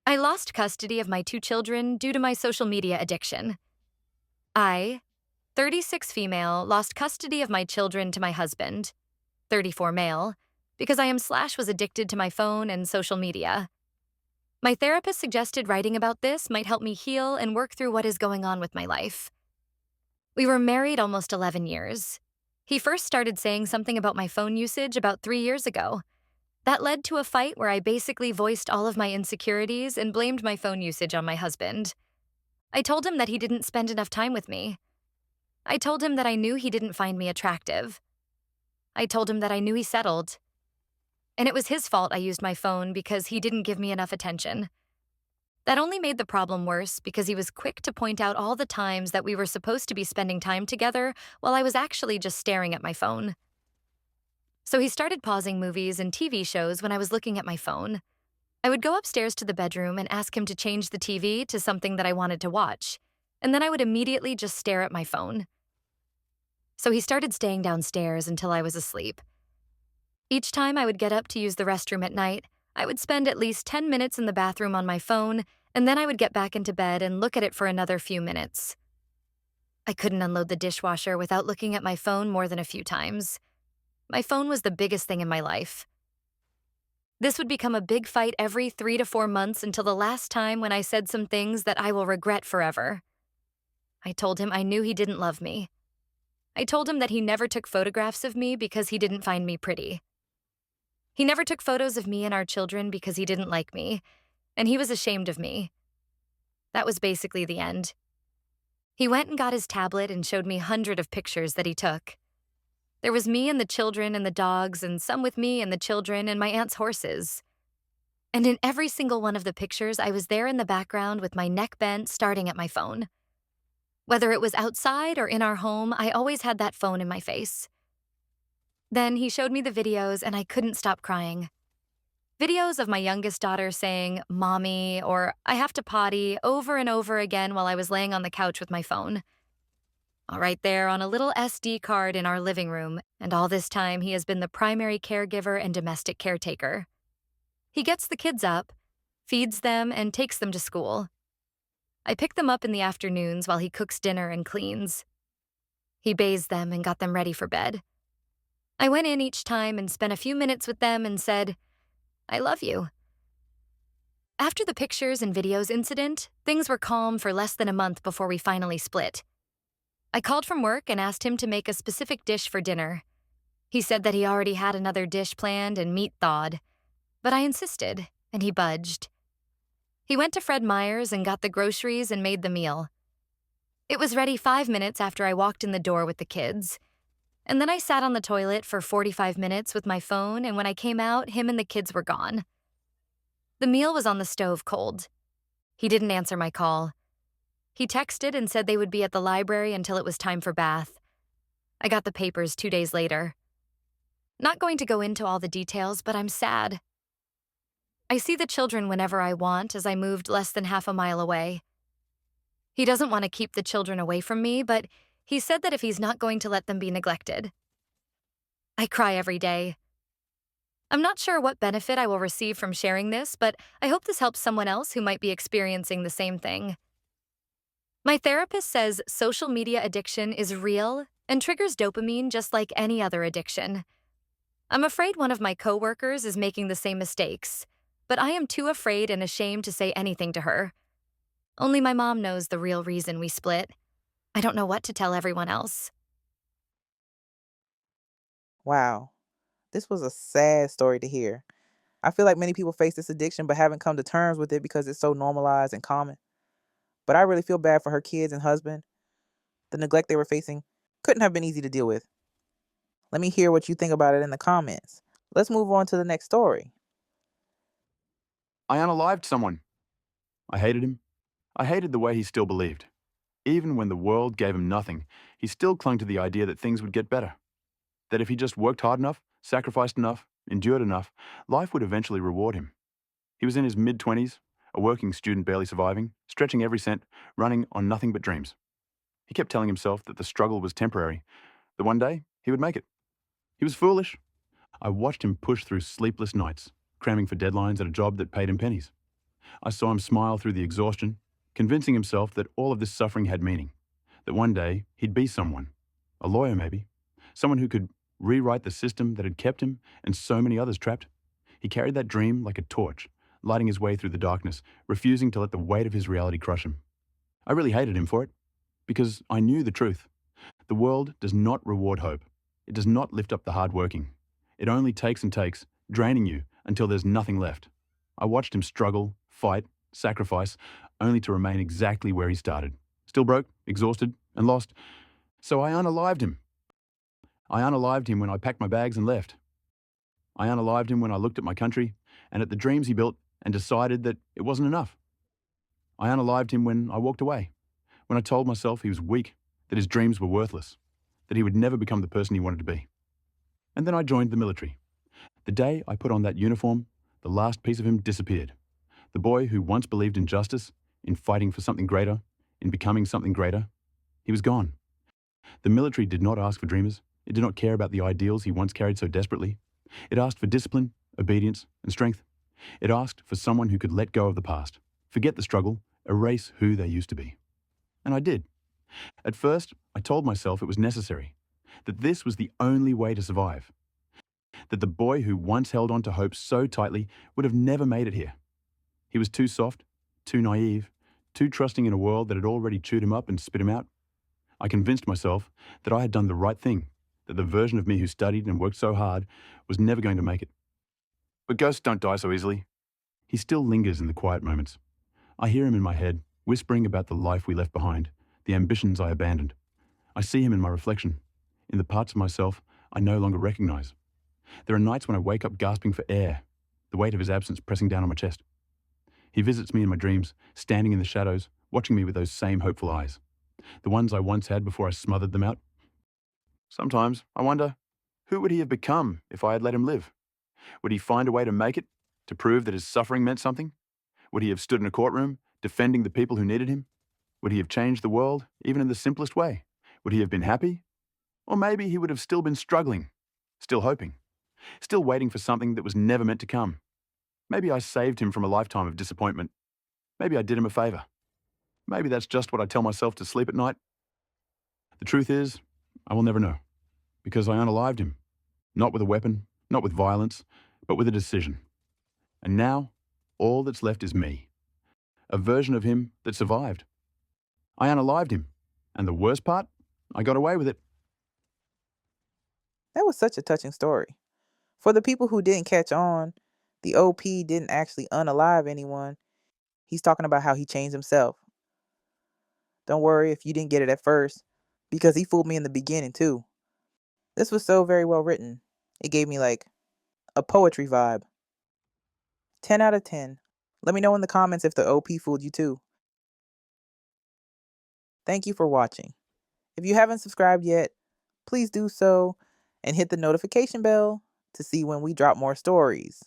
I lost custody of my two children due to my social media addiction. I, 36 female, lost custody of my children to my husband, 34 male, because I am slash was addicted to my phone and social media. My therapist suggested writing about this might help me heal and work through what is going on with my life. We were married almost 11 years. He first started saying something about my phone usage about 3 years ago. That led to a fight where I basically voiced all of my insecurities and blamed my phone usage on my husband. I told him that he didn't spend enough time with me. I told him that I knew he didn't find me attractive. I told him that I knew he settled. And it was his fault I used my phone because he didn't give me enough attention. That only made the problem worse because he was quick to point out all the times that we were supposed to be spending time together while I was actually just staring at my phone. So he started pausing movies and TV shows when I was looking at my phone. I would go upstairs to the bedroom and ask him to change the TV to something that I wanted to watch, and then I would immediately just stare at my phone. So he started staying downstairs until I was asleep. Each time I would get up to use the restroom at night, I would spend at least 10 minutes in the bathroom on my phone, and then I would get back into bed and look at it for another few minutes. I couldn't unload the dishwasher without looking at my phone more than a few times. My phone was the biggest thing in my life. This would become a big fight every 3 to 4 months until the last time when I said some things that I will regret forever. I told him I knew he didn't love me. I told him that he never took photographs of me because he didn't find me pretty. He never took photos of me and our children because he didn't like me, and he was ashamed of me. That was basically the end. He went and got his tablet and showed me hundreds of pictures that he took. There was me and the children and the dogs, and some with me and the children and my aunt's horses. And in every single one of the pictures, I was there in the background with my neck bent, staring at my phone. Whether it was outside or in our home, I always had that phone in my face. Then he showed me the videos, and I couldn't stop crying. Videos of my youngest daughter saying, "Mommy," or "I have to potty," over and over again while I was laying on the couch with my phone. All right there on a little SD card in our living room, and all this time he has been the primary caregiver and domestic caretaker. He gets the kids up, feeds them, and takes them to school. I pick them up in the afternoons while he cooks dinner and cleans. He bathes them and got them ready for bed. I went in each time and spent a few minutes with them and said, "I love you." After the pictures and videos incident, things were calm for less than a month before we finally split. I called from work and asked him to make a specific dish for dinner. He said that he already had another dish planned and meat thawed, but I insisted, and he budged. He went to Fred Meyer's and got the groceries and made the meal. It was ready 5 minutes after I walked in the door with the kids. And then I sat on the toilet for 45 minutes with my phone, and when I came out, him and the kids were gone. The meal was on the stove cold. He didn't answer my call. He texted and said they would be at the library until it was time for bath. I got the papers 2 days later. Not going to go into all the details, but I'm sad. I see the children whenever I want as I moved less than half a mile away. He doesn't want to keep the children away from me, but he said that if he's not going to let them be neglected. I cry every day. I'm not sure what benefit I will receive from sharing this, but I hope this helps someone else who might be experiencing the same thing. My therapist says social media addiction is real and triggers dopamine just like any other addiction. I'm afraid one of my coworkers is making the same mistakes, but I am too afraid and ashamed to say anything to her. Only my mom knows the real reason we split. I don't know what to tell everyone else. Wow, this was a sad story to hear. I feel like many people face this addiction but haven't come to terms with it because it's so normalized and common. But I really feel bad for her kids and husband. The neglect they were facing couldn't have been easy to deal with. Let me hear what you think about it in the comments. Let's move on to the next story. I unalived someone. I hated him. I hated the way he still believed. Even when the world gave him nothing, he still clung to the idea that things would get better. That if he just worked hard enough, sacrificed enough, endured enough, life would eventually reward him. He was in his mid-20s, a working student barely surviving, stretching every cent, running on nothing but dreams. He kept telling himself that the struggle was temporary, that one day he would make it. He was foolish. I watched him push through sleepless nights, cramming for deadlines at a job that paid him pennies. I saw him smile through the exhaustion, convincing himself that all of this suffering had meaning, that one day he'd be someone, a lawyer maybe, someone who could rewrite the system that had kept him and so many others trapped. He carried that dream like a torch, lighting his way through the darkness, refusing to let the weight of his reality crush him. I really hated him for it, because I knew the truth. The world does not reward hope. It does not lift up the hardworking. It only takes and takes, draining you until there's nothing left. I watched him struggle, fight, sacrifice, only to remain exactly where he started. Still broke, exhausted, and lost. So I unalived him. I unalived him when I packed my bags and left. I unalived him when I looked at my country and at the dreams he built and decided that it wasn't enough. I unalived him when I walked away, when I told myself he was weak, that his dreams were worthless, that he would never become the person he wanted to be. And then I joined the military. The day I put on that uniform, the last piece of him disappeared. The boy who once believed in justice, in fighting for something greater, in becoming something greater, he was gone. The military did not ask for dreamers. It did not care about the ideals he once carried so desperately. It asked for discipline, obedience, and strength. It asked for someone who could let go of the past, forget the struggle, erase who they used to be. And I did. At first, I told myself it was necessary, that this was the only way to survive, that the boy who once held on to hope so tightly would have never made it here. He was too soft, too naive, too trusting in a world that had already chewed him up and spit him out. I convinced myself that I had done the right thing, that the version of me who studied and worked so hard was never going to make it. But ghosts don't die so easily. He still lingers in the quiet moments. I hear him in my head, whispering about the life we left behind, the ambitions I abandoned. I see him in my reflection, in the parts of myself I no longer recognize. There are nights when I wake up gasping for air, the weight of his absence pressing down on my chest. He visits me in my dreams, standing in the shadows, watching me with those same hopeful eyes, the ones I once had before I smothered them out. Sometimes I wonder, who would he have become if I had let him live? Would he find a way to make it, to prove that his suffering meant something? Would he have stood in a courtroom, defending the people who needed him? Would he have changed the world, even in the simplest way? Would he have been happy? Or maybe he would have still been struggling, still hoping, still waiting for something that was never meant to come. Maybe I saved him from a lifetime of disappointment. Maybe I did him a favor. Maybe that's just what I tell myself to sleep at night. The truth is, I will never know, because I unalived him, not with a weapon, not with violence, but with a decision. And now, all that's left is me, a version of him that survived. I unalived him, and the worst part, I got away with it. That was such a touching story. For the people who didn't catch on, the OP didn't actually unalive anyone. He's talking about how he changed himself. Don't worry if you didn't get it at first, because he fooled me in the beginning too. This was so very well written. It gave me like a poetry vibe. 10 out of 10. Let me know in the comments if the OP fooled you too. Thank you for watching. If you haven't subscribed yet, please do so and hit the notification bell to see when we drop more stories.